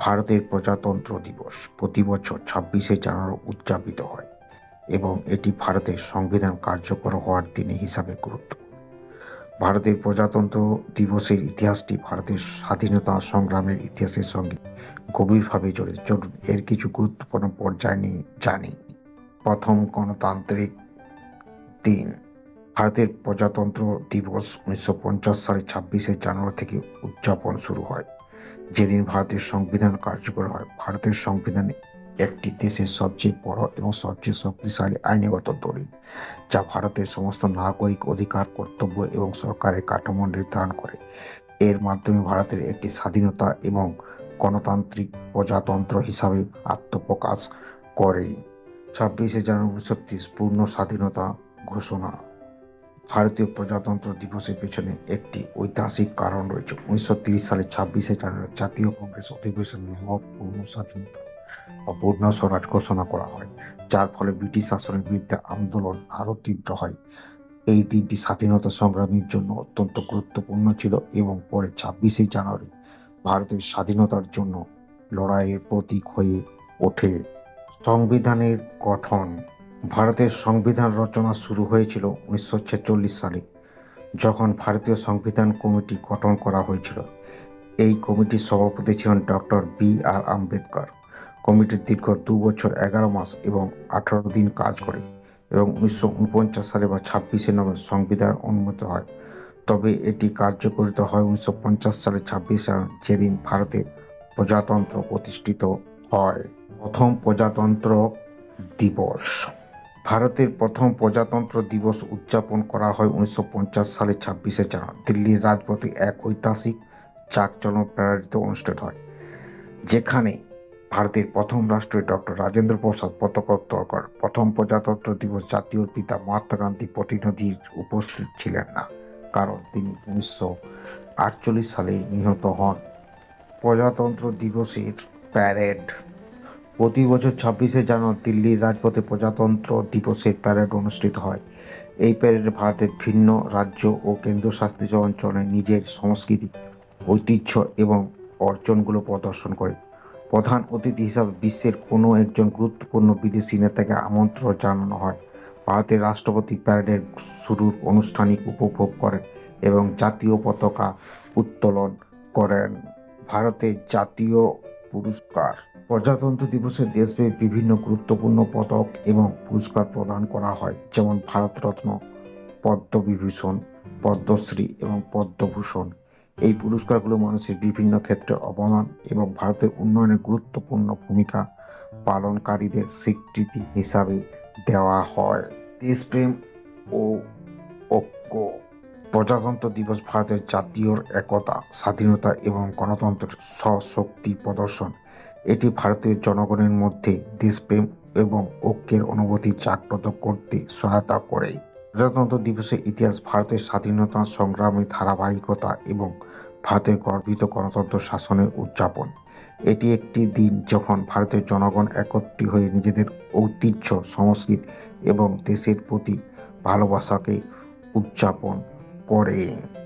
ভারতের প্রজাতন্ত্র দিবস প্রতি বছর ২৬শে জানুয়ারি উদযাপিত হয় এবং এটি ভারতের সংবিধান কার্যকর হওয়ার দিন হিসাবে গুরুত্বপূর্ণ। ভারতের প্রজাতন্ত্র দিবসের ইতিহাসটি ভারতের স্বাধীনতা সংগ্রামের ইতিহাসের সঙ্গে গভীরভাবে জড়িত। চলুন এর কিছু গুরুত্বপূর্ণ পর্যায় নিয়ে জানি। প্রথম, গণতান্ত্রিক দিন। ভারতের প্রজাতন্ত্র দিবস ১৯৫০ সালে ২৬শে জানুয়ারি থেকে উদযাপন শুরু হয়, যেদিন ভারতের সংবিধান কার্যকর হয়। ভারতের সংবিধান একটি দেশের সবচেয়ে বড় এবং সবচেয়ে শক্তিশালী আইনগত দলিল, যা ভারতের সমস্ত নাগরিক অধিকার, কর্তব্য এবং সরকারের কাঠামো নির্ধারণ করে। এর মাধ্যমে ভারতের একটি স্বাধীনতা এবং গণতান্ত্রিক প্রজাতন্ত্র হিসাবে আত্মপ্রকাশ করে। ২৬শে জানুয়ারি ১৯৩০ পূর্ণ স্বাধীনতা ঘোষণা। ভারতীয় প্রজাতন্ত্র দিবসের পেছনে একটি ঐতিহাসিক কারণ রয়েছে। ১৯৩০ সালে ২৬শে জানুয়ারি জাতীয় কংগ্রেস অধিবেশনে লাহোর পূর্ণ স্বাধীনতা বা পূর্ণ স্বরাজ ঘোষণা করা হয়, যার ফলে ব্রিটিশ শাসনের বিরুদ্ধে আন্দোলন আরও তীব্র হয়। এই দিনটি স্বাধীনতা সংগ্রামের জন্য অত্যন্ত গুরুত্বপূর্ণ ছিল এবং পরে ২৬শে জানুয়ারি ভারতের স্বাধীনতার জন্য লড়াইয়ের প্রতীক হয়ে ওঠে। সংবিধানের গঠন। ভারতের সংবিধান রচনা শুরু হয়েছিল ১৯৪৬ সালে, যখন ভারতীয় সংবিধান কমিটি গঠন করা হয়েছিল। এই কমিটির সভাপতি ছিলেন ডক্টর বি.আর. আম্বেদকর। কমিটির দীর্ঘ ২ বছর ১১ মাস এবং ১৮ দিন কাজ করে এবং ১৯৪৯ সালে বা ২৬শে নভেম্বর সংবিধান অনুমোদিত হয়। তবে এটি কার্যকরিত হয় ১৯৫০ সালে ২৬শে জানুয়ারি, যেদিন ভারতের প্রজাতন্ত্র প্রতিষ্ঠিত হয়। প্রথম প্রজাতন্ত্র দিবস। ভারতের প্রথম প্রজাতন্ত্র দিবস উদযাপন করা হয় ১৯৫০ সালে ২৬শে জানুয়ারি। দিল্লির রাজপথে এক ঐতিহাসিক চাকচল্য প্যারেড অনুষ্ঠিত হয়, যেখানে ভারতের প্রথম রাষ্ট্রপতি ডক্টর রাজেন্দ্র প্রসাদ পতাকা উত্তোলন করেন। প্রথম প্রজাতন্ত্র দিবস জাতীয় পিতা মহাত্মা গান্ধী প্রতিনিধির উপস্থিত ছিলেন না, কারণ তিনি ১৯৪৮ সালে নিহত হন। প্রজাতন্ত্র দিবসের প্যারেড। প্রতি বছর ২৬শে জানুয়ারি দিল্লির রাজপথে প্রজাতন্ত্র দিবসের প্যারেড অনুষ্ঠিত হয়। এই প্যারেডে ভারতের ভিন্ন রাজ্য ও কেন্দ্রশাসিত অঞ্চলে নিজের সংস্কৃতি, ঐতিহ্য এবং অর্জনগুলো প্রদর্শন করে। প্রধান অতিথি হিসাবে বিশ্বের কোনো একজন গুরুত্বপূর্ণ বিদেশি নেতাকে আমন্ত্রণ জানানো হয়। ভারতের রাষ্ট্রপতি প্যারেডের শুরুর আনুষ্ঠানিক উপভোগ করেন এবং জাতীয় পতাকা উত্তোলন করেন। ভারতের জাতীয় পুরস্কার। প্রজাতন্ত্র দিবসে দেশব্যাপী বিভিন্ন গুরুত্বপূর্ণ পদক এবং পুরস্কার প্রদান করা হয়, যেমন ভারতরত্ন, পদ্মবিভূষণ, পদ্মশ্রী এবং পদ্মভূষণ। এই পুরস্কারগুলো মানুষের বিভিন্ন ক্ষেত্রে অবদান এবং ভারতের উন্নয়নে গুরুত্বপূর্ণ ভূমিকা পালনকারীদের স্বীকৃতি হিসাবে দেওয়া হয়। দেশপ্রেম ও ঐক্য। প্রজাতন্ত্র দিবস ভারতের জাতীয় একতা, স্বাধীনতা এবং গণতন্ত্রের সশক্তি প্রদর্শন। এটি ভারতীয় জনগণের মধ্যে দেশপ্রেম এবং ঐক্যের অনুভূতি জাগ্রত করতে সহায়তা করে। প্রজাতন্ত্র দিবসের ইতিহাস। ভারতের স্বাধীনতা সংগ্রামের ধারাবাহিকতা এবং ভারতের গর্বিত গণতন্ত্র শাসনের উদযাপন। এটি একটি দিন যখন ভারতের জনগণ একত্রিত হয়ে নিজেদের ঐতিহ্য, সংস্কৃতি এবং দেশের প্রতি ভালোবাসাকে উদযাপন করে।